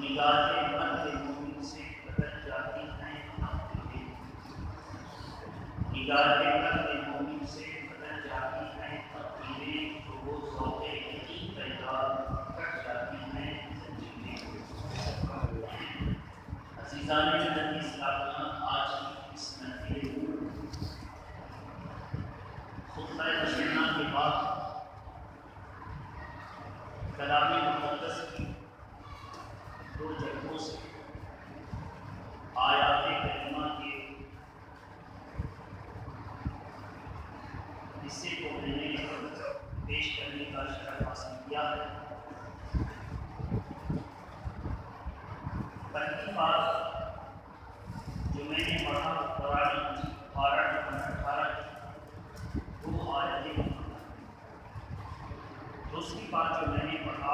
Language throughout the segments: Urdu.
نگاہیں مرد مومن سے بدل جاتی ہیں تقدیریں، نگاہیں مرد مومن سے بدل جاتی ہیں تقدیریں، تو وہ ذوق یقین پیدا کٹ جاتی ہیں زنجیریں۔ عزیزان نبی اسلام، آج کی اس محفل خطبہ تشریح کے بعد کلام مقدس کی دو جگہوں سے آیات کریمہ کے حصے کو میں نے پیش کرنے کا شرف حاصل کیا ہے۔ پہلی بات جو میں نے پڑھا قرآن 18 کی دو آیتیں، دوسری بات جو میں نے پڑھا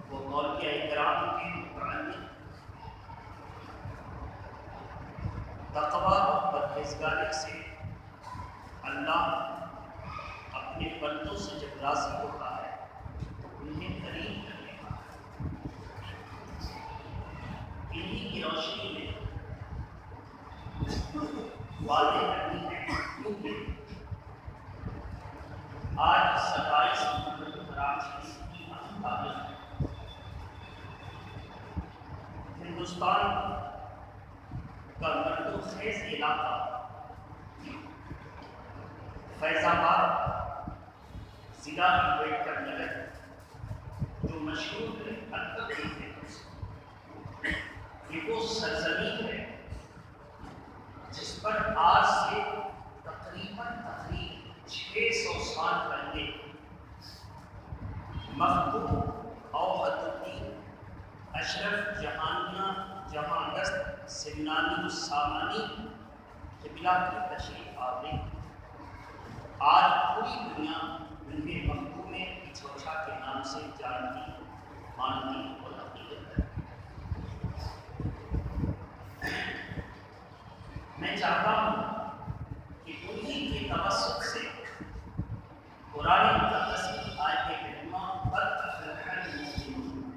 وہ مولوی اکرام کے متعلق تقویٰ اور پرہیزگاری سے اللہ اپنے بندوں سے جب راضی ہوتا ہے تو انہیں کریم کرنے کا ہے۔ انہی کی روشنی میں واضح کرنی ہے، کیونکہ آج 27 محرم کی اہم تاریخ ہے۔ ہندوستان کا مردم خیز علاقہ فیض آباد ضلع امبیڈکر نگر جو مشہور ہے اکبر ہے، یہ وہ سرزمین ہے جس پر آج سے تقریباً 600 سال پہلے مخدوم اوحد الدین اشرف جہاندست سمنانی السامانی قبلہ کی تشریف آوری آج پوری دنیا انہیں مخدوم پچھوچا کے نام سے جانتی، مانتی اور عقیدت ہے۔ میں چاہتا ہوں کہ انہیں کے توسط سے قرآن مقدس کی آیت کریمہ قد افلح المؤمنون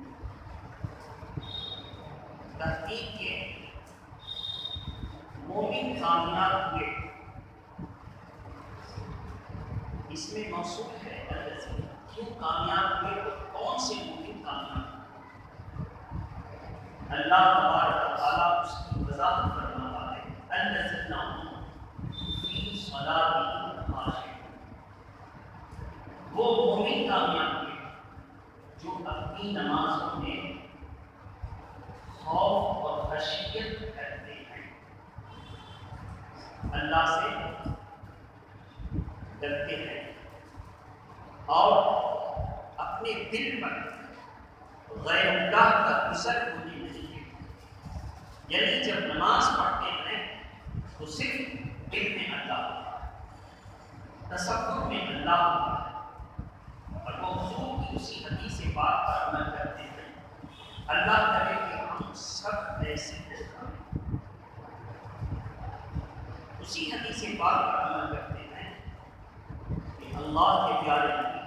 تحقیق کے مومن کامیاب ہوئے، اس میں موصول ہے الذین، کیوں کامیاب ہوئے اور کون سے مومن کامیاب ہوئے؟ اللہ تبارک و تعالیٰ اس کی وضاحت فرماتا ہے، الذین هم فی صلاتہم خاشعون، وہ مومن کامیاب ہوئے جو اپنی نمازوں میں خوف اور خشیت کرتے ہیں، اللہ سے ڈرتے ہیں اور اپنے دل پر غیر اللہ کا گزر ہونے نہیں دیتے۔ یعنی جب نماز پڑھتے ہیں تو صرف دل میں اللہ ہوتا ہے، تصور میں اللہ ہوتا ہے، اور وہ حضور کی اسی حدیث پاک پر عمل کرتے ہیں۔ اللہ کرے کہ ہم سب ایسے ہو، اسی حدیث پاک پر عمل کرتے ہیں کہ اللہ کے پیارے نبی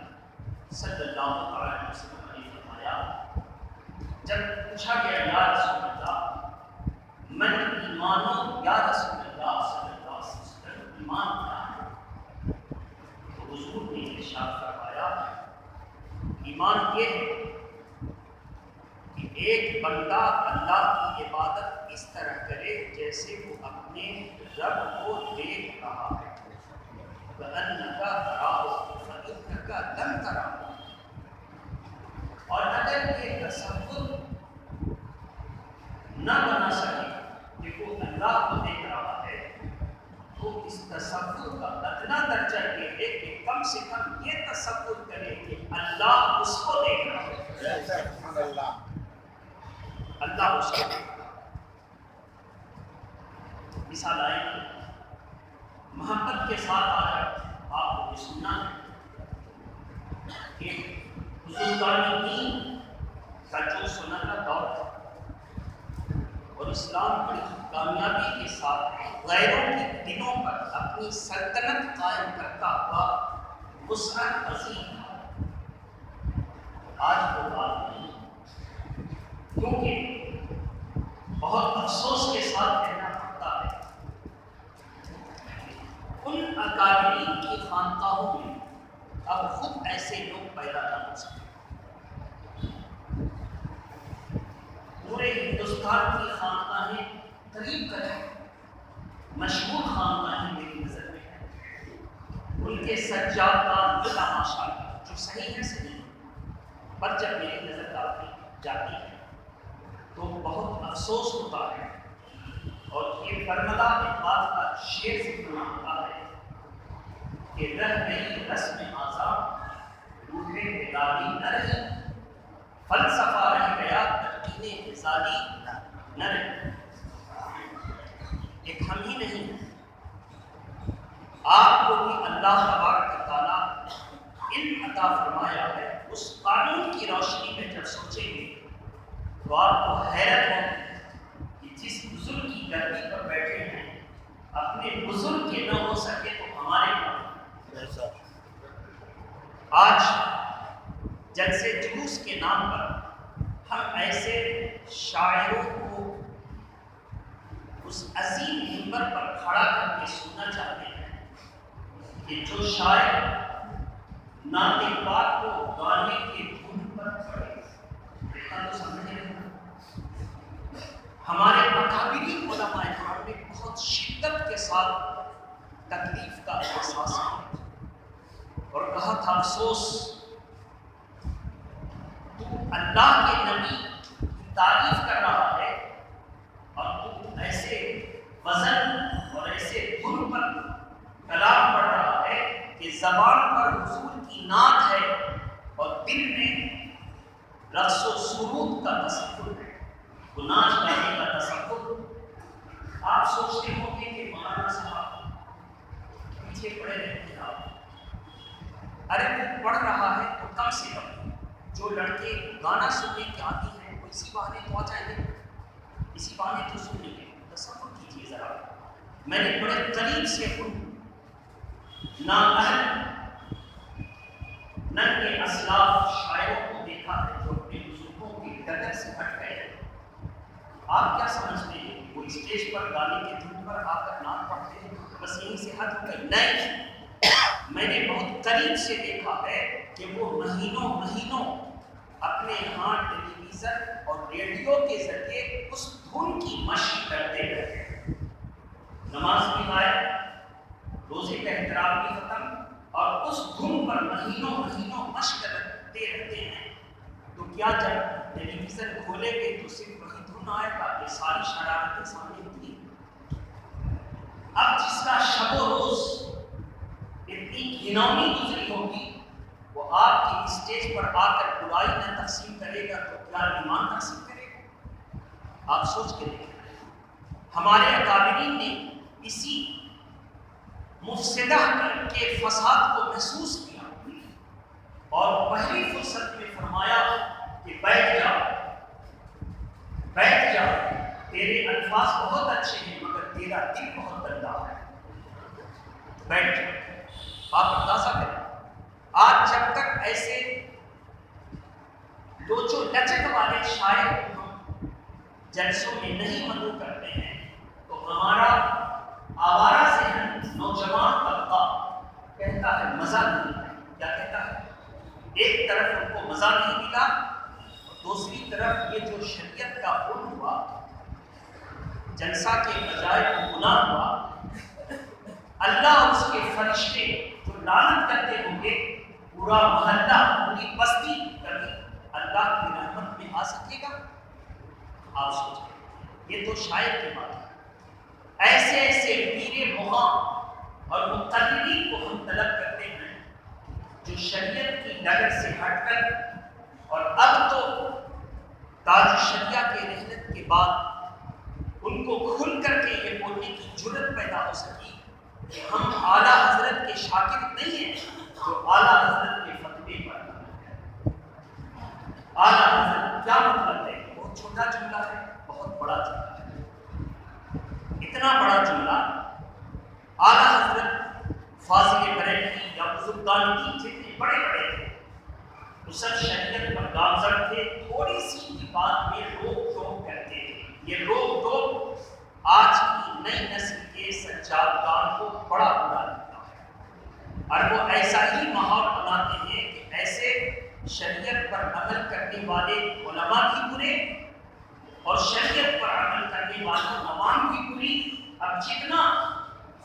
صلی اللہ علیہ وسلم نے فرمایا، جب پوچھا گیا یا رسول اللہ من ایمانو، یا رسول اللہ صلی اللہ علیہ وسلم ایمان کیا ہے؟ تو حضور نے ارشاد فرمایا ایمان یہ ہے کہ ایک بندہ اللہ کی عبادت اس طرح کرے جیسے وہ اپنے رب کو دیکھ رہا ہے، وَأَنَّكَ تَرَاهُ فَإِنَّكَ لَمْ تَرَهُ، اور اگر یہ تصور نہ بنا سکے کہ وہ اللہ کو دیکھ رہا ہے تو اس تصور کا ادنا درجہ یہ ہے کہ کم سے کم یہ تصور کرے کہ اللہ اس کو دیکھ رہا ہے، اللہ اس کو دیکھ رہا ہے۔ مثال آئے گی محبت کے ساتھ آیا، آپ کو بھی سننا ہے کہ بزرگان دین کا جو سنہرا دور تھا اور اسلام بڑی کامیابی کے ساتھ غیروں کے دلوں پر اپنی سلطنت قائم کرتا ہوا وسعت پذیر تھا، آج وہ بات نہیں۔ کیونکہ بہت افسوس کے ساتھ کہنا پڑتا ہے ان اکابرین کی خانقاہوں میں اب خود ایسے لوگ پیدا نہ ہو سکتے۔ پورے ہندوستان کی خانقاہیں قریب قریب مشہور خانقاہیں میری نظر میں ہیں، ان کے سجاد کا ماشاء اللہ جو صحیح ہے صحیح، پر جب میری نظر جاتی ہے تو بہت افسوس ہوتا ہے، اور یہ برملا اقبال کا شعر سننا ہوتا ہے کہ رہ گئی رسم آزاد روح بیداری نہ رہی، فلسفہ رہ گیا تلقین غزالی نہ رہی۔ ایک ہم ہی نہیں ہیں، آپ کو بھی اللہ تبارک تعالیٰ علم عطا فرمایا ہے۔ اس قانون کی روشنی میں جب سوچیں گے تو آپ کو حیرت ہوگی کہ جس بزرگ کی گردی پر بیٹھے ہیں اپنے بزرگ کے نہ ہو سکے تو ہمارے پاس آج جلسے جلوس کے نام پر ہم ایسے شاعروں کو اس عظیم منبر پر کھڑا کر کے سننا چاہتے ہیں کہ جو شاعر نعت پاک کو گانے کے دھن پر کھڑے، دیکھا تو سمجھے ہمارے اکابرین علماء کرام نے بہت شدت کے ساتھ تکلیف کا احساس کیا اور کہا تھا افسوس تو اللہ کے نبی کی تعریف کر رہا ہے اور تو ایسے وزن اور ایسے دھن پر کلام پڑھ رہا ہے کہ زبان پر حضور کی نعت ہے اور دل میں رقص و سرود کا تصور ہے، ناچ گانے کا تصور۔ آپ سوچتے ہوں گے کہ مولانا صاحب پیچھے پڑے رہتے ہیں آپ، ارے وہ پڑھ رہا ہے تو کم سے کم جو لڑکے گانا سننے کے عادی ہیں وہ اسی بہانے تو آ جائیں گے، اسی بہانے تو سن لیں گے۔ تصور کیجیے ذرا، میں نے بڑے قریب سے ان نااہل ننگے اسلاف شاعروں کو دیکھا ہے جو اپنے بزرگوں کی ڈگر سے ہٹ گئے ہیں۔ آپ کیا سمجھتے ہیں وہ اسٹیج پر گانے کے دھن پر آ کر نعت پڑھتے ہیں بس یہیں سے حد ہو گئی؟ نہیں، میں نے بہت قریب سے دیکھا ہے کہ وہ مہینوں اپنے یہاں ٹیلی ویژن اور ریڈیو کے ذریعے اس دھن کی مشق کرتے رہتے ہیں، نماز بھی غائب، روزے کا احترام بھی ختم، اور اس دھن پر مہینوں مشق کرتے رہتے ہیں۔ تو کیا جب ٹیلی ویژن کھولے گے تو صرف وہی دھن آئے گا؟ یہ ساری شرارتیں سامنے تھی۔ اب جس کا شب و روز اتنی گھناؤنی گزری ہوگی وہ آپ کی اسٹیج پر آ کر برائی نہ تقسیم کرے گا تو کیا ایمان تقسیم کرے گا؟ آپ سوچ کے دیکھیں، ہمارے اکابرین نے اسی مفسدہ کے فساد کو محسوس کیا اور پہلی فرصت میں فرمایا کہ بیٹھ جا، تیرے الفاظ بہت اچھے ہیں مگر تیرا دل بہت گندا ہے، بیٹھ جا۔ آپ اندازہ کریں، آج جب تک ایسے لوچو لچک والے شاعر کو ہم جلسوں میں نہیں مدعو کرتے ہیں تو ہمارا آوارہ ذہن نوجوان طبقہ کہتا ہے مزہ نہیں ہے۔ کیا کہتا ہے؟ ایک طرف ان کو مزہ نہیں ملا، دوسری طرف یہ جو شریعت کا حکم ہوا، جلسہ کے بجائے گناہ ہوا، اللہ اور اس کے فرشتے جو لعنت کرتے ہوں گے، پورا محلہ پوری بستی کبھی اللہ کی رحمت میں آ سکے گا؟ آپ سوچیں، یہ تو شاعر کی بات ہے۔ ایسے پیر مغاں اور مقررین کو ہم طلب کرتے ہیں جو شریعت کی ڈگر سے ہٹ کر، اور اب تو تاج شریعہ کے رحلت کے بعد ان کو کھل کر کے یہ بولنے کی جرت پیدا ہو سکی کہ ہم اعلیٰ حضرت کے شاگرد نہیں ہیں جو اعلیٰ حضرت کے فتوے پر۔ اعلیٰ حضرت کیا مطلب ہے؟ بہت چھوٹا جملہ ہے، بہت بڑا جملہ ہے۔ اتنا بڑا جملہ اعلیٰ حضرت فاضل بریلوی یا بزرگان دین جتنے بڑے بڑے تھے وہ سب شریعت پر گامزن تھے، تھوڑی سی بھی بات میں لوگ یہ روک ٹوک آج کی نئی نسل کے سجادگان کو بڑا برا لگتا ہے، اور وہ ایسا ہی ماحول بناتے ہیں کہ ایسے شریعت پر عمل کرنے والے علماء بھی برے اور شریعت پر عمل کرنے والا عوام بھی بری۔ اب جتنا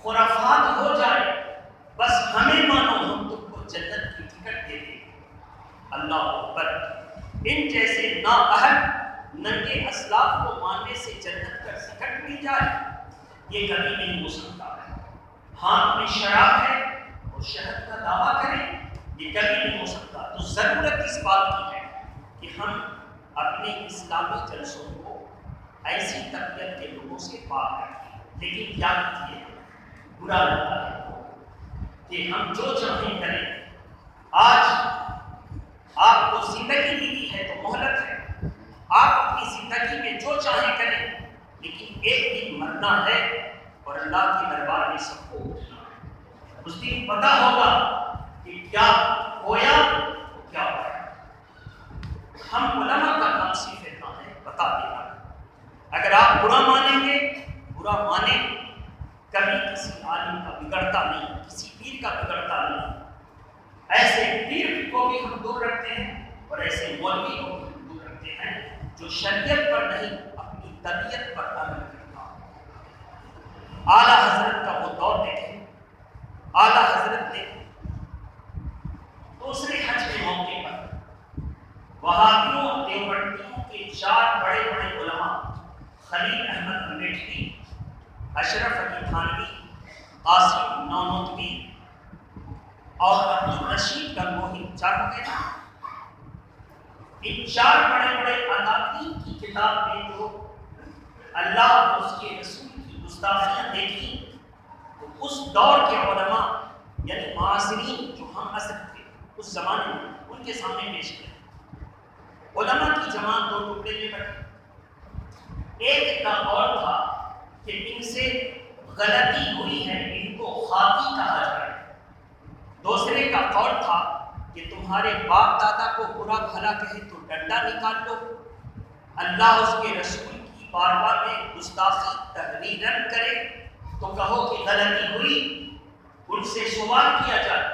خرافات ہو جائے بس ہمیں مانو، ہم تم کو جنت کی ٹکٹ دے دیں۔ اللہ اکبر! ان جیسے نااہل ننگے اسلاف کو ماننے سے جنت کا ٹکٹ مل جائے، یہ کبھی نہیں ہو سکتا ہے۔ ہاتھ میں شراب ہے اور شہد کا دعویٰ کریں، یہ کبھی نہیں ہو سکتا۔ تو ضرورت اس بات کی ہے کہ ہم اپنے اسلامی جلسوں کو ایسی تربیت کے لوگوں سے پاک رکھیں۔ لیکن کیا کیجیے، برا لگتا ہے کہ ہم جو چاہیں کریں۔ آج آپ کو زندگی ملی ہے تو مہلت ہے، آپ اپنی زندگی میں جو چاہیں کریں، لیکن ایک دن مرنا ہے اور اللہ کے دربار میں سب کو اٹھنا ہے۔ اس دن پتہ ہوگا کہ کیا ہویا تو کیا ہوا۔ ہم علماء کا کام صرف اتنا ہے بتا دینا۔ اگر آپ برا مانیں گے، برا مانیں، کبھی کسی عالم کا بگڑتا نہیں، کسی پیر کا بگڑتا نہیں۔ ایسے پیر کو بھی ہم دور رکھتے ہیں اور ایسے مولوی کو بھی ہم دور رکھتے ہیں جو شریعت پر نہیں اپنی طبیعت پر عمل کرتا۔ اعلیٰ حضرت کا وہ دور دیکھیں، اعلیٰ حضرت نے دوسرے حج کے موقع پر وہابیوں اور دیوبندیوں کے 4 بڑے بڑے علماء خلیل احمد میٹھی، اشرف علی تھانوی، قاسم نانوتوی اور عبدالرشید گنگوہی، 4 ہو گئے نا۔ ان 4 بڑے بڑے اکابرین کی کتاب میں جو اللہ اور اس کے رسول کی گستاخیاں دیکھی تو اس دور کے علماء یعنی معاصرین جو ہم عصر تھے اس زمانے میں، ان کے سامنے پیش کیا۔ علماء کی جماعت 2 ٹکڑے میں بٹی۔ ایک کا قول تھا کہ ان سے غلطی ہوئی ہے، ان کو خاطی کہا جائے۔ دوسرے کا قول تھا کہ تمہارے باپ دادا کو برا بھلا کہے تو ڈنڈا نکال لو، اللہ اس کے رسول کی بارگاہ میں گستاخی تحریراً کرے تو کہو کہ غلطی ہوئی۔ ان سے سوال کیا جائے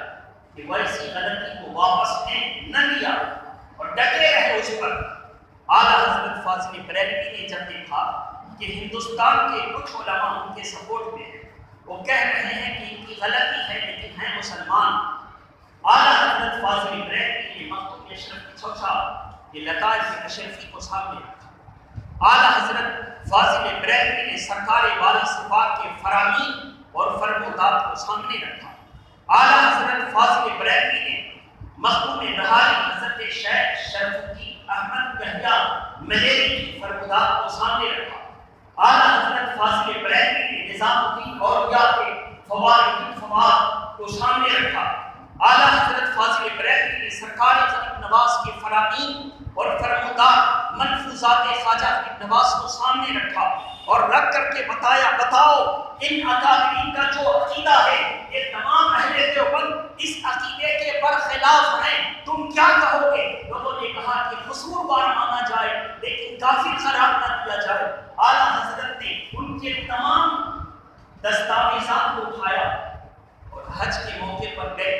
کہ ویسی غلطی کو واپس نہ لیا اور ڈٹے رہے اس پر۔ اعلیٰ حضرت فاضل بریلوی نے جب دیکھا کہ ہندوستان کے کچھ علماء ان کے سپورٹ میں ہیں، وہ کہہ رہے ہیں کہ ان کی غلطی ہے لیکن ہیں مسلمان، اعلیٰ حضرت فاضل بریلوی نے مکتوب اشرف کی چھوچا یہ لطائف اشرفی کو سامنے رکھا۔ اعلیٰ حضرت فاضل بریلوی نے سرکار والی صفات کے فرامین اور فرمودات کو سامنے رکھا۔ اعلیٰ حضرت فاضل بریلوی نے مخدوم رہائی حضرت شیخ شرف الدین احمد یحییٰ ملیری کی فرمودات کو سامنے رکھا۔ اعلیٰ حضرت فاضل بریلوی نے نظام الدین اولیاء کے فوائد الفوائد کو سامنے رکھا۔ اعلیٰ حضرت فاضل بریلوی نے سرکار غریب نواز کے فرامین اور فرمودات ملفوظات خواجہ غریب نواز کو سامنے رکھا اور رکھ کر کے بتایا، بتاؤ ان اکابرین کا جو عقیدہ ہے یہ تمام اہل دیوبند اس عقیدے کے برخلاف ہیں، تم کیا کہو گے؟ لوگوں نے کہا کہ قصوروار مانا جائے لیکن کافر قرار نہ دیا جائے۔ اعلیٰ حضرت نے ان کے تمام دستاویزات کو اٹھایا اور حج کے موقع پر گئے،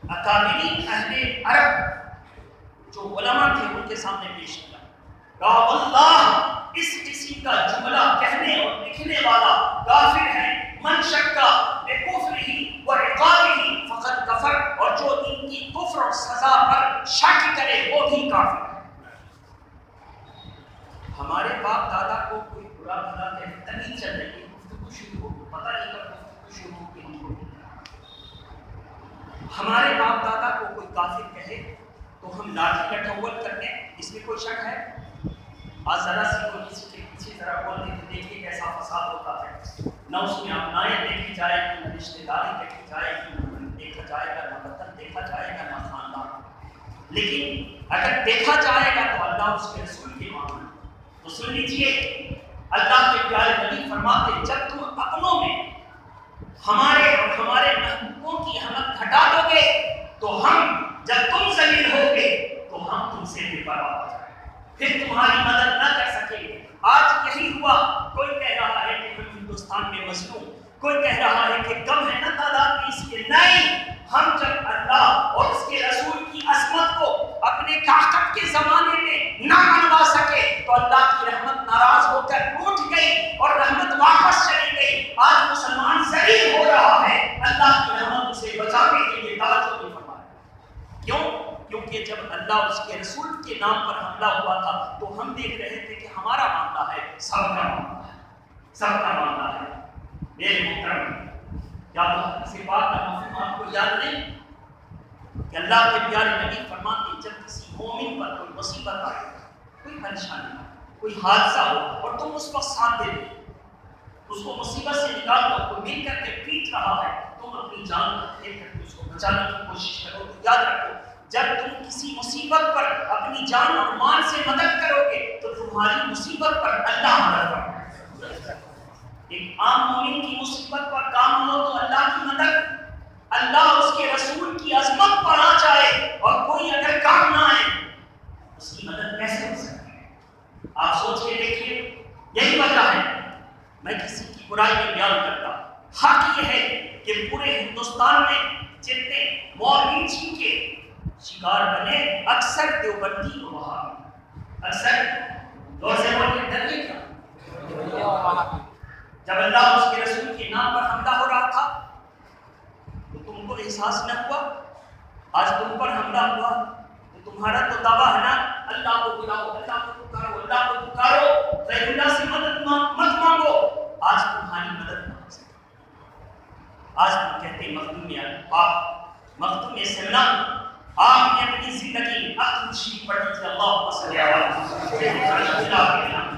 اکابرین اہل عرب جو علماء تھے ان کے سامنے پیش کیا، کہا واللہ اس قسم کا جملہ کہنے اور لکھنے والا کافر ہے، من شکا بکفرہ و عقابہ فقد کفر، اور جو ان کی کفر اور سزا پر شک کرے وہ بھی کافر ہے۔ ہمارے باپ دادا کو کوئی برا بھلا کہتا نہیں چل رہی، گفتگو شروع ہو، پتہ نہیں کب گفتگو شروع ہو کہ ہم کو ہمارے باپ دادا کو کوئی کافر کہے تو ہم لاٹھی لٹھول کرتے ہیں، اس میں کوئی شک ہے؟ آج ذرا سی کوئی کسی کے پیچھے ذرا بولتے تو دیکھیے کیسا فساد ہوتا ہے، نہ اس میں اپنائیں دیکھی جائے گی، نہ رشتے داری دیکھی جائے گی، نہ دیکھا جائے گا، نہ وطن دیکھا جائے گا، نہ خاندان۔ لیکن اگر دیکھا جائے گا تو اللہ اس کے رسول کے معاملے تو سن لیجیے، اللہ کے پیارے نبی فرماتے جب تم اپنوں میں ہمارے اور ہمارے محبوبوں کی حمد گھٹا دو گے تو ہم جب تم ذلیل ہو گے تو ہم تم سے بے پرواہ ہو جائیں گے، پھر تمہاری مدد نہ کر سکیں گے۔ آج یہی ہوا، کوئی کہہ رہا ہے کہ ہم ہندوستان میں مظلوم، کوئی کہہ رہا ہے کہ کم ہے نا تعداد میں اس کے، نہیں، ہم جب اللہ اور اس کے رسول کی عظمت کو اپنے طاقت کے زمانے میں نہ منوا سکے تو اللہ کی رحمت ناراض ہو کر ٹوٹ گئی اور رحمت واپس چلی گئی۔ آج مسلمان ذلیل ہو رہا ہے، اللہ کی رحمت اسے بچانے کے لیے توجہ نہیں فرمایا۔ کیوں؟ کیونکہ جب اللہ اور اس کے رسول کے نام پر حملہ ہوا تھا تو ہم دیکھ رہے تھے کہ ہمارا معاملہ ہے، سب کا معاملہ ہے، سب کا معاملہ ہے۔ میرے محترم، کیا تو حدیث پاک کا مفہوم آپ کو یاد نہیں کہ اللہ کے پیارے نبی فرماتے ہیں جب کسی مومن پر کوئی مصیبت آئے، کوئی پریشانی آئے، کوئی حادثہ ہو اور تم اس وقت ساتھ دے دو، اس کو مصیبت سے نکال دو، کوئی مل کر کے پیٹ رہا ہے، تم اپنی جان کو دے کر کے اس کو بچانے کی کوشش کرو، تو یاد رکھو جب تم کسی مصیبت پر اپنی جان اور مال سے مدد کرو گے تو تمہاری مصیبت پر اللہ مدد کرے۔ ایک عام مومن کی مصیبت پر کام ہو تو اللہ کی مدد، اللہ اس کے رسول کی عظمت پر آ جائے اور کوئی اگر کام نہ آئے اس کی مدد کیسے ہو سکتی ہے؟ آپ سوچ کے دیکھیے، یہی وجہ ہے میں کسی کی برائی میں بیان کرتا۔ حق یہ ہے کہ پورے ہندوستان میں جتنے مولوی جی کے شکار بنے اکثر دیوبندی و وہابی، اکثر دور سے بول کے ڈر کیا جب اللہ اس کے رسول کے نام پر حملہ ہو رہا تھا تو تم کو احساس نہ ہوا؟ آج تم پر حملہ ہوا تو تمہارا تو دعویٰ ہے نا اللہ کو بلاؤ، اللہ کو پکارو، اللہ کو پکارو، غیر اللہ سے مدد مت مانگو۔ آج تمہاری مدد مانگ سکتے، آج تم کہتے ہیں مخدوم آپ مخدوم سمنا، آپ نے اپنی زندگی اخذ شریف پڑھی تھی، اللہ صلی اللہ علیہ وسلم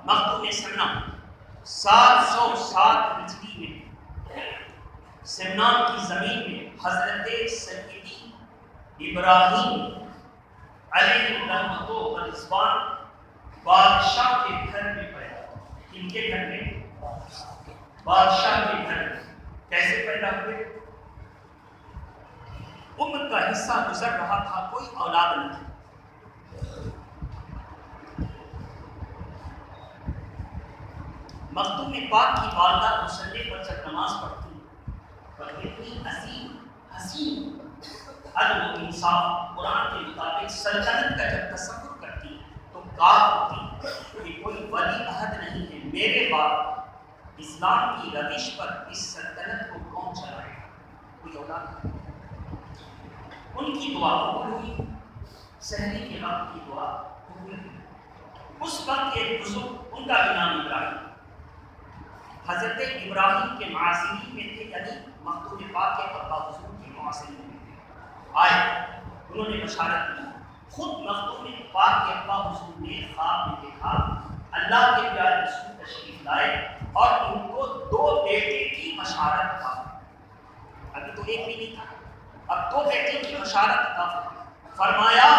مخدوم سمنا 707 ہجری میں سمنان کی زمین میں حضرت سیدی ابراہیم علیہ الرحمۃ والرضوان بادشاہ کے گھر میں پیدا ہوئے۔ کن کے گھر میں؟ بادشاہ کے گھر میں۔ کیسے پیدا ہوئے؟ عمر کا حصہ گزر رہا تھا، کوئی اولاد نہیں تھی۔ مخدوم پاک کی والدہ مصلی پر جب نماز پڑھتی اور اتنی عظیم حسین عدل و انصاف قرآن کے مطابق سلطنت کا جب تصور کرتی تو کہا ہوتی کہ کوئی ولی عہد نہیں ہے میرے بعد اسلام کی روش پر اس سلطنت کو کون چلائے گا، کوئی اولاد نہیں۔ ان کی دعا قبول ہوئی، سحری کے وقت کی دعا قبول ہوئی۔ اس وقت ایک بزرگ، ان کا بھی نام ابراہیم، حضرت ابراہیم کے معاصرین میں تھے، یعنی مخدوم پاک کے ابا حضور کے معاصرین میں تھے، آئے، انہوں نے بشارت دی۔ خود مخدوم پاک کے ابا حضور نے خواب میں دیکھا اللہ کے پیارے رسول تشریف لائے اور ان کو 2 بیٹے کی بشارت تھا۔ ابھی تو ایک بھی نہیں تھا، اب 2 بیٹے کی بشارت تھا۔ فرمایا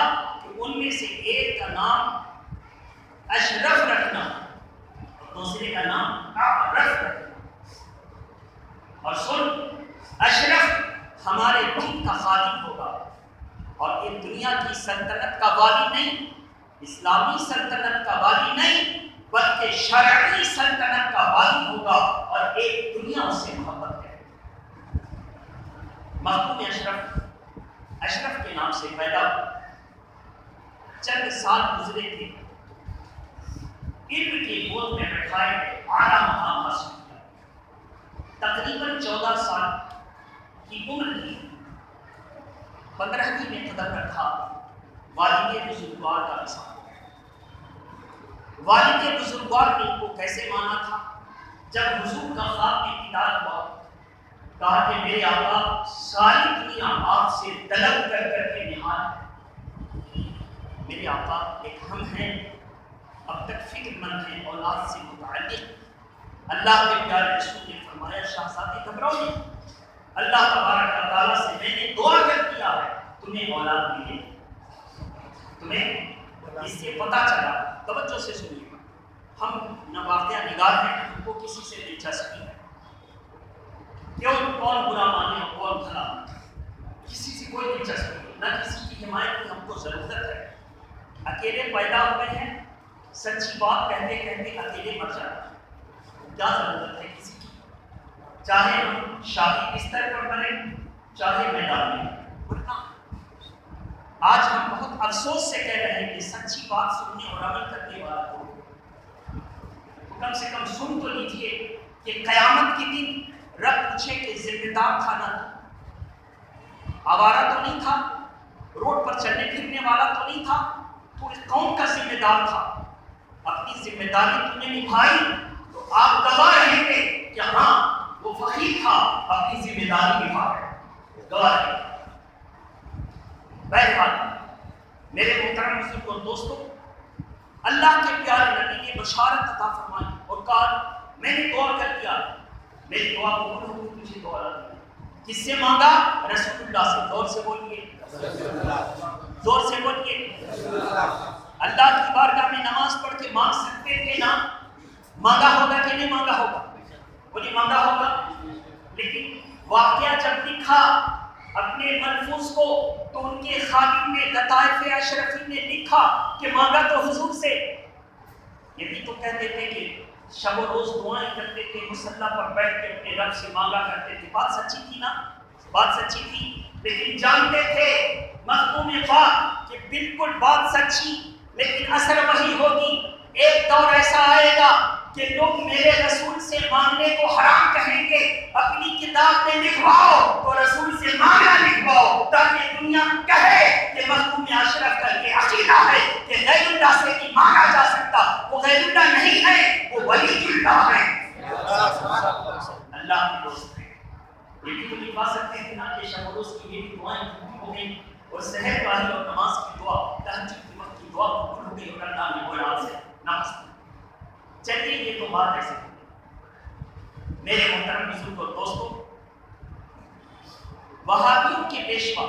کہ ان میں سے ایک کا نام اشرف رکھنا اور دوسرے کا نام اعرف رکھنا، اور سن، اشرف ہمارے دین کا خادم ہوگا اور یہ دنیا کی سلطنت کا والی نہیں، اسلامی سلطنت کا والی نہیں، بلکہ شرعی سلطنت کا والی ہوگا اور ایک دنیا اس سے محبت ہے۔ مخدوم اشرف کے نام سے پیدا ہوا، چند سال گزرے تھے، علم کے گود میں بیٹھائے گئے، اعلیٰ مقام حاصل کیا، تقریباً 14 سال کی عمر تھی۔ 15ویں میں قدم رکھا والد بزرگوار کا مثال۔ والد بزرگوار نے ان کو کیسے مانا تھا؟ جب حضور کا خواب میں دیدار ہوا، کہا کہ میرے آقا ساری دنیا آپ سے طلب کر کر کے نہال ہے، میرے آقا ایک ہم ہیں اب تک فکر مند ہیں اولاد سے متعلق۔ اللہ کے پیارے رسول نے فرمایا شہزادے گھبراؤ نہیں، اللہ تبارک و تعالیٰ سے میں نے دعا کر دیا ہے تمہیں اولاد ملے۔ تمہیں اس سے پتہ چلا، توجہ سے سنیے گا، ہم نہ واقعہ نگار ہیں، ہم کو کسی سے دلچسپی ہے کیوں کون برا مانے اور کون بھلا مانے، کسی سے کوئی دلچسپی نہیں، نہ کسی کی حمایت کی ہم کو ضرورت ہے. اکیلے پیدا ہوئے ہیں، سچی بات کہتے کہتے اکیلے مر جانا، کیا ضرورت ہے کسی کی؟ چاہے ہم شاہی بستر پر مریں، چاہے میدان میں مرنا. آج ہم بہت افسوس سے کہہ رہے ہیں کہ سچی بات سننے اور عمل کرنے والا کو کم سے کم سن تو لیجیے کہ قیامت کے دن رب پوچھے کہ ذمہ دار تھا نہ تو، آوارہ تو نہیں تھا، روڈ پر چلنے پھرنے والا تو نہیں تھا، تو اس قوم کا ذمہ دار تھا، اپنی ذمہ داری تم نے نبھائی تو آپ گواہ رہیں گے کہ ہاں وہ فقیر تھا، اپنی ذمہ داری نبھا گئے، گواہ رہیں گے. بہرحال میرے محترم بزرگوں اور دوستوں، اللہ کے پیارے نبی نے بشارت عطا فرمائی اور کہا میں نے دعا کر دیا، میری دعا قبول ہو گئی، مجھے دعا دی. کس سے مانگا؟ رسول اللہ سے. زور سے بولیے، زور سے بولیے. اللہ کی بارگاہ میں نماز پڑھ کے مانگ سکتے تھے نا؟ مانگا ہوگا کہ نہیں مانگا ہوگا؟ بولیے مانگا ہوگا. لیکن واقعہ جب لکھا اپنے ملفوظ کو تو ان کے خادم نے لطائف اشرفی نے لکھا کہ مانگا تو حضور سے. یہ بھی تو کہتے تھے کہ شب و روز دعائیں کرتے تھے، مصلی پر بیٹھ کے اپنے رب سے مانگا کرتے تھے. بات سچی تھی نا؟ بات سچی تھی. لیکن جانتے تھے مخدوم پاک کہ بالکل بات سچی، لیکن اثر وہی ہوگی. ایک دور ایسا آئے گا کہ لوگ میرے رسول سے مانگنے کو حرام کہیں گے. اپنی کتاب میں لکھواؤ تو رسول سے مانگنا لکھواؤ، تاکہ دنیا کہے کہ مخدوم اشرف کا یہ عقیدہ ہے کہ غیر اللہ سے نہیں مانگا جا سکتا. وہ غیر اللہ نہیں ہے، وہ ولی اللہ ہے، اللہ کے دوست ہے. یہ بھی تو لکھوا سکتے تھے نا کہ شب و روز کی یہ بھی دعائیں قبول ہو گئی، اور سحر والی اور نماز کی دعا، تہجد کے وقت کی دعا قبول ہو گئی اور اللہ نے وہ آپ سے نماز پڑھی. چلیے یہ تو بات ایسے ہوئی. میرے محترم بزرگ اور دوستوں، وہابیوں کے پیشوا،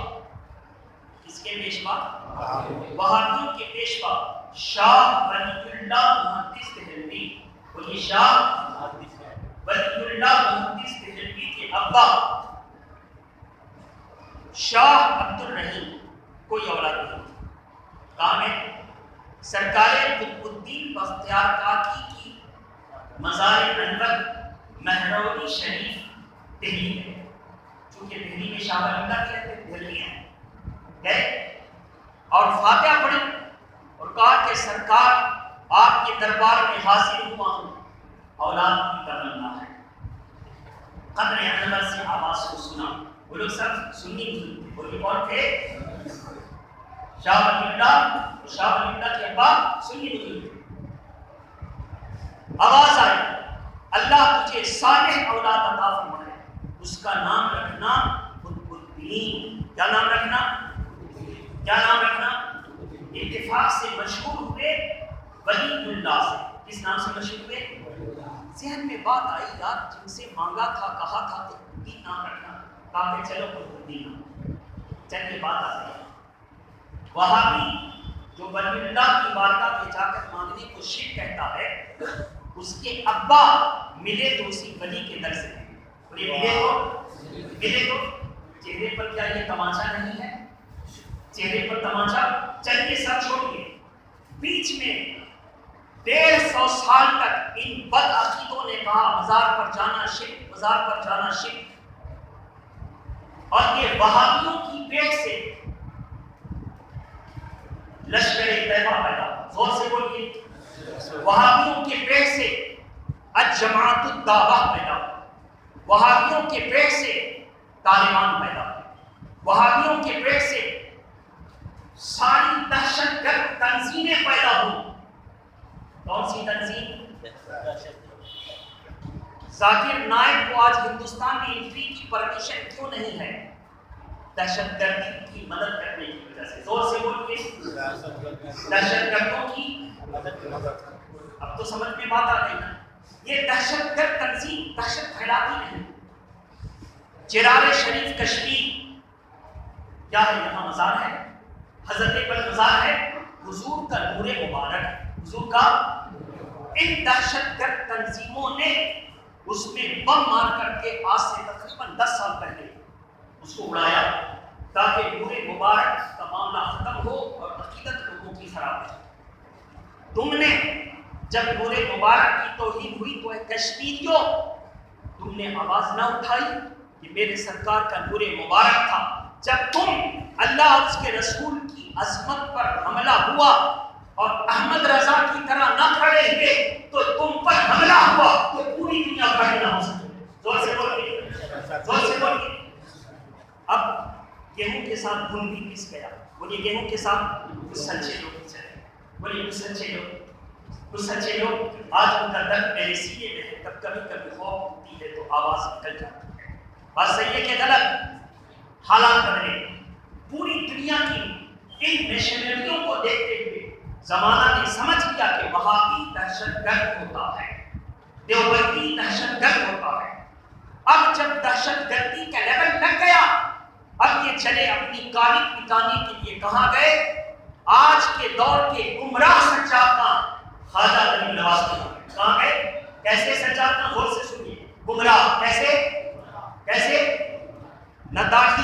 کس کے پیشوا؟ وہابیوں کے پیشوا شاہ ولی اللہ محدث دہلوی. بولیے شاہ ولی اللہ محدث دہلوی کے ابا شاہ عبد الرحیم کوئی اولاد نہیں. کہاں ہے؟ سرکار قطب الدین بختیار کاکی کی مزار انور مہرولی شریف دہلی ہے. چونکہ دہلی میں شاہ ولی اللہ کہتے ہیں، دہلی ہیں گئے اور فاتحہ پڑھی اور کہا کہ سرکار آپ کے دربار میں حاضر ہوا ہوں، اولاد کی تمنا ہے. قبر انور سے آواز کو سنا. وہ لوگ سب سنی بزرگ، وہ لوگ کون تھے؟ شاہ ولی اللہ کے ابا سنی بزرگ. آواز آئی اللہ تجھے صالح اولاد عطا فرمائے، اس کا نام رکھنا قطب الدین. کیا نام رکھنا؟ کیا نام رکھنا؟ اتفاق سے مشہور ہوئے ولی اللہ سے. کس نام سے مشہور ہوئے؟ ذہن میں بات آئی یار جن سے مانگا تھا، کہا تھا تو الدین نام رکھنا، کہا کہ چلو قطب الدین. چلیے بات آتی ہے. وہابی جو ولی اللہ کی بارگاہ میں جا کر مانگنے کو شرک کہتا ہے، اس کے ابا ملے تو اسی ولی کے در سے. ملے تو چہرے پر کیا یہ تماچا نہیں ہے؟ چہرے پر تماچا. چلیے سب چھوڑیے. بیچ میں 150 سال تک ان بد عقیدوں نے کہا مزار پر جانا شرک، مزار پر جانا شرک. اور یہ وہابیوں کی پیٹ سے لشکر طیبہ پیدا. زور سے بولیے. وہابیوں کے پیٹ سے الجماعت الدعوہ پیدا. وہابیوں کے پیٹ سے طالبان پیدا. وہابیوں کے پیٹ سے ساری دہشت گرد تنظیمیں پیدا ہوئی. کون سی تنظیم؟ ذاکر نائک کو آج ہندوستان میں انٹری کی پرمیشن کیوں نہیں ہے؟ دہشت گردی کی مدد کرنے کی وجہ سے. زور سے بولیے. دہشت گردوں کی مدد. اب تو سمجھ میں بات آ گئی نا. یہ دہشت گرد تنظیم دہشت پھیلاتی نہیں. چرار شریف کشمیر کیا ہے؟ یہاں مزار ہے، حضرت پر مزار ہے، حضور کا نور مبارک ہے. حضور کا. ان دہشت گرد تنظیموں نے اس میں بم مار کر کے آج سے تقریباً 10 سال پہلے اس کو اڑایا. تاکہ نور مبارک کا معاملہ ختم ہو اور عقیدت لوگوں کی خراب ہو۔ تم نے جب نور مبارک کی توہین ہوئی تو اے کشمیریوں تم نے آواز نہ اٹھائی کہ میرے سرکار کا نور مبارک تھا۔ جب تم اللہ اور اس کے رسول کی عظمت پر حملہ ہوا اور احمد رضا کی طرح نہ کھڑے ہوئے تو تم پر حملہ ہوا تو پوری دنیا کھڑی نہ ہو سکے۔ زور سے بولیے، زور سے بولیے۔ اب گیہوں کے ساتھ گھن بھی پس گیا، بولیے گیہوں کے ساتھ کچھ سچے لوگ چلے، بولیے کچھ سچے لوگ، کچھ سچے لوگ آج ان کا درد میرے سینے میں ہے، تب کبھی کبھی خوف ہوتی ہے تو آواز نکل جاتی ہے۔ بات صحیح ہے کہ غلط؟ حالات بدلے، پوری دنیا کی ان مشنریوں کو دیکھتے ہوئے زمانہ نے سمجھ لیا کہ وہابی دہشت گرد ہوتا ہے، دیوبندی دہشت گرد ہوتا ہے۔ اب جب دہشت گردی کا لیول لگ گیا، اب یہ چلے اپنی کالی پکانے کے لیے کہاں گئے؟ آج کے دور کے گمراہ سجادگاں خواجہ غریب نواز کہاں گئے؟ کیسے سجادگاں؟ غور سے سنیے، گمراہ کیسے؟ نہ داڑھی،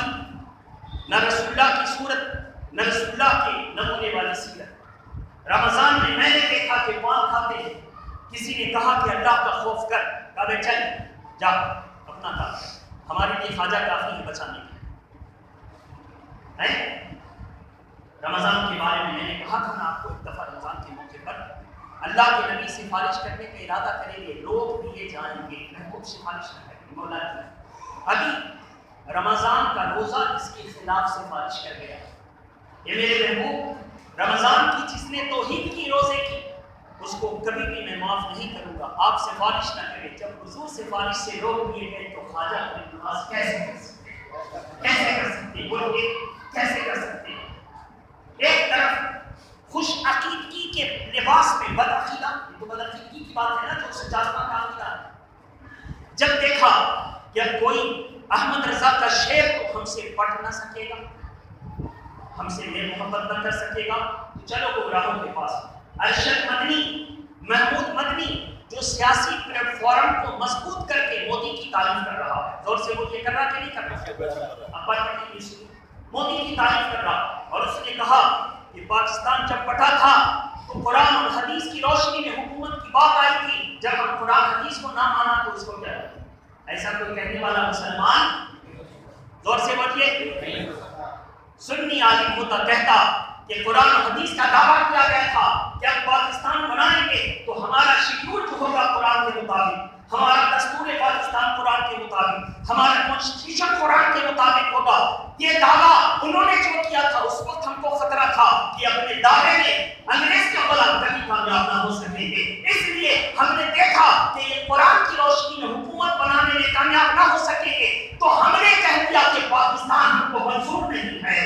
نہ رسول اللہ کی صورت، نہ رسول اللہ کے نمونے والی سیرت۔ رمضان میں میں نے دیکھا کہ پان کھاتے ہیں، کسی نے کہا کہ اللہ کا خوف کر، کہا چل جا اپنا کام، ہمارے لیے خواجہ کافی ہے بچانے کے۔ رمضان کے بارے میں نے کہا تھا نا آپ کو، ایک دفعہ رمضان کے موقع پر اللہ کے نبی سفارش کرنے کا ارادہ کریں گے، لوگ دیے جائیں گے، محبوب سفارش نہ کریں گے، مولا کی ابھی رمضان کا روزہ اس کے خلاف سفارش کر گیا۔ یہ میرے محبوب رمضان کی جس نے توہین کی روزے کی اس کو کبھی بھی میں معاف نہیں کروں گا، آپ سفارش نہ کریں۔ جب حضور سفارش سے روک دیے گئے تو خواجہ غریب نواز کیسے کر سکتے کیسے کر سکتے؟ ایک طرف خوش عقیدگی کے لباس میں بد عقیدہ، یہ تو بد عقیدگی کی بات ہے نا، جو سجادگاں کا عقیدہ ہے۔ جب دیکھا کہ کوئی احمد رضا کا شعر تو ہم سے پڑھ نہ سکے گا، ہم سے میل محبت نہ کر سکے گا، تو چلو گمراہوں کے پاس۔ ارشد مدنی، محمود مدنی جو سیاسی پلیٹ فارم کو مضبوط کر کے مودی کی تعریف کر رہا ہے، زور سے وہ یہ کر رہا کہ نہیں کر رہا؟ مودی کی تعریف کر رہا، اور اس نے کہا کہ پاکستان جب بٹا تھا تو قرآن اور حدیث کی روشنی میں حکومت کی بات آئی تھی، جب ہم قرآن حدیث کو نہ مانا تو اس کو کیا؟ ایسا کوئی کہنے والا مسلمان؟ زور سے بولیے۔ سنی عالم ہوتا کہتا کہ قرآن و حدیث کا دعویٰ کیا گیا تھا کہ ہم پاکستان بنائیں گے تو ہمارا شیڈول جو ہوگا قرآن کے مطابق، ہمارا دستور پاکستان قرآن کے مطابق، ہمارا کانسٹیٹیوشن قرآن کے مطابق ہوگا۔ یہ دعویٰ انہوں نے جو کیا تھا اس وقت ہم کو خطرہ تھا کہ اپنے دعوے میں انگریز کے خلاف کبھی کامیاب نہ ہو سکیں گے، اس لیے ہم نے دیکھا کہ یہ قرآن کی روشنی میں حکومت بنانے میں کامیاب نہ ہو سکیں گے، تو ہم نے کہہ دیا کہ پاکستان ہم کو منظور نہیں ہے،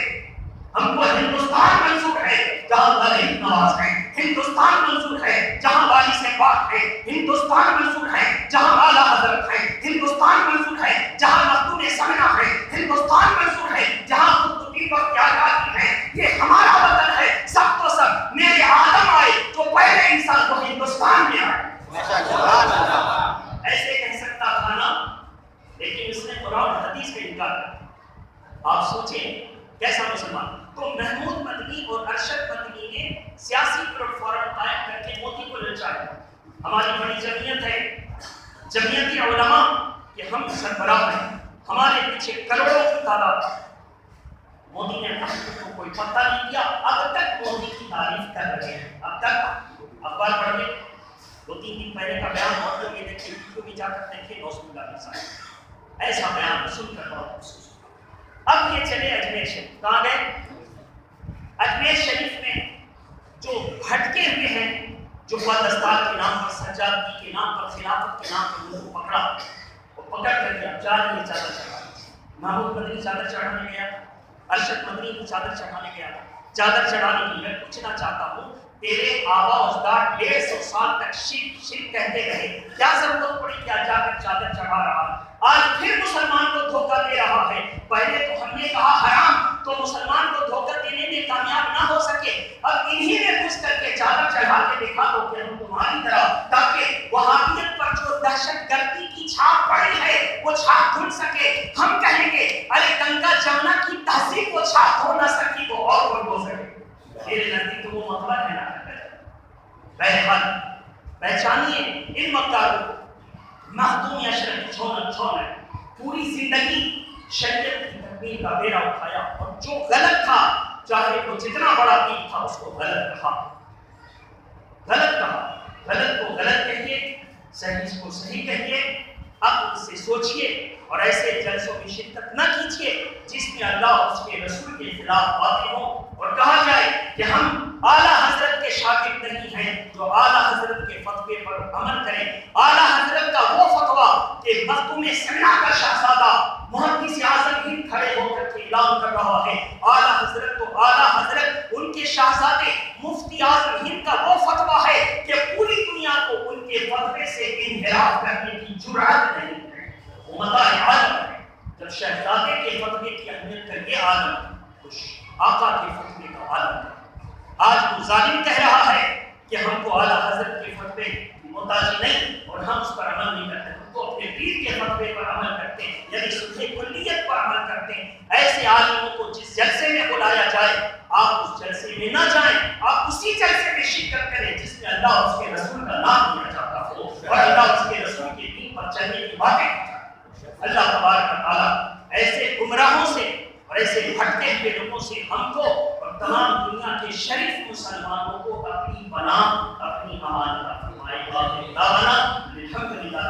ہم کو ہندوستان منظور ہے جہاں غریب نواز ہے، ہندوستان منظور ہے جہاں والی سے پاک ہے، ہندوستان منظور ہے جہاں اعلیٰ حضرت ہے، ہندوستان منظور ہے جہاں مخدوم سمنا ہے، ہندوستان منظور ہے جہاں قطبی بختیارات ہے۔ یہ ہمارا وطن ہے، سب تو سب میرے آدم آئے جو پہلے انسان کو ہندوستان میں آئے۔ ایسے کہہ سکتا تھا نا، لیکن اس نے قرآن حدیث کا انکار کیا۔ آپ سوچیں کیسا مسلمان؟ تو محمود مدنی اور ارشد مدنی نے سیاسی پلیٹ فارم قائم کر کے مودی کو للچایا۔ ہماری بڑی جمعیت ہے، جمعیتی علماء کہ ہم سربراہ ہیں، ہمارے پیچھے کروڑوں کی تعداد۔ مودی نے کو کوئی پتہ نہیں دیا، اب تک مودی کی تعریف کر رہے ہیں۔ اب تک اخبار پڑھیے، 2-3 دن پہلے کا بیان اور یہ دیکھیے، ویڈیو بھی جا کر دیکھیے، نوزب اللہ کے ساتھ ایسا بیان سن کر بہت افسوس۔ اب یہ چلے اجمیر شریف، کہاں گئے؟ اجمیر شریف میں جو بھٹکے ہوئے ہیں، جو دستار کے نام پر، سجادگی کے نام پر، خلافت کے نام پر ان کو پکڑا، وہ پکڑ کر کے اب چادر چڑھا۔ محمود مدنی چادر چڑھانے گیا، ارشد مدنی کو چادر چڑھانے گیا۔ چادر چڑھانے کی میں پوچھنا چاہتا ہوں، تیرے آبا اجداد 150 سال تک شرک کہتے رہے، کیا ضرورت پڑی کیا جا کر چادر چڑھا رہا؟ آج پھر مسلمان کو دھوکہ دے رہا ہے۔ پہلے تو ہم نے کہا حرام، تو مسلمان کو دھوکہ دینے میں کامیاب نہ ہو سکے، اب انہی نے گھس کر کے چادر چڑھا کے دیکھا تو کہ ہم تمہاری طرح، تاکہ وہابیت پر جو دہشت گردی کی کی چھاپ پڑی ہے وہ چھاپ دھل سکے. ہم کہیں گے ارے گنگا جمنا کی تہذیب وہ چھاپ دھو نہ سکی تو اور کون دھو سکے. میرے نزدیک تو وہ مطلب ہے نا. بہرحال پہچانیے ان مقداروں کو. مخدوم اشرف چھوڑ پوری زندگی شریعت کی تکمیل کا بیڑا اٹھایا اور جو غلط تھا چاہے وہ جتنا بڑا پیر تھا اس کو غلط کہا. غلط کو غلط کہیے, صحیح کو صحیح کہیے. عقل سے سوچئے اور ایسے جلسوں میں شرکت نہ کیجیے جس میں اللہ اور اس کے رسول کے خلاف باتیں ہوں اور کہا جائے کہ ہم اعلیٰ حضرت کے شاگرد نہیں ہیں جو اعلیٰ حضرت کے فتوے پر عمل کریں. اعلیٰ حضرت کا وہ فتویٰ کہ مخدوم سمنا کا شہزادہ محدث اعظم ہند کھڑے ہو کر کے اعلان کر رہا ہے. اعلیٰ حضرت تو اعلیٰ حضرت ان کے شہزادے مفتی اعظم ہند کا وہ فتویٰ ہے کہ پوری دنیا کو ان کے فتوے سے انحراف کرنے کی جرأت نہیں ہے. وہ متاع عالم ہے. جب شہزادے کے فتوے کی اہمیت کر یہ عالم خوش آقا کے فتوے کا عالم ہے. آج وہ ظالم کہہ رہا ہے کہ ہم کو اعلیٰ حضرت کے فتوے محتاج نہیں اور ہم اس پر عمل نہیں کرتے, ہم تو اپنے پیر کے فتوے پر عمل کرتے ہیں, یعنی صلح کلیت پر عمل کرتے ہیں. ایسے عالموں کو جس جلسے میں بلایا جائے آپ اس جلسے میں نہ جائیں, آپ اسی جلسے میں شرکت کریں جس میں اللہ اور اس کے رسول کا نام لیا جاتا ہو اور اللہ اور اس کے رسول کے دین پر چلنے کی باتیں کرتا. اللہ تبارک و تعالیٰ ایسے گمراہوں سے اور ایسے بھٹکے ہوئے لوگوں سے ہم کو اور تمام دنیا کے شریف مسلمانوں کو اپنی بنا اپنی امانت فرمائے. الحمدللہ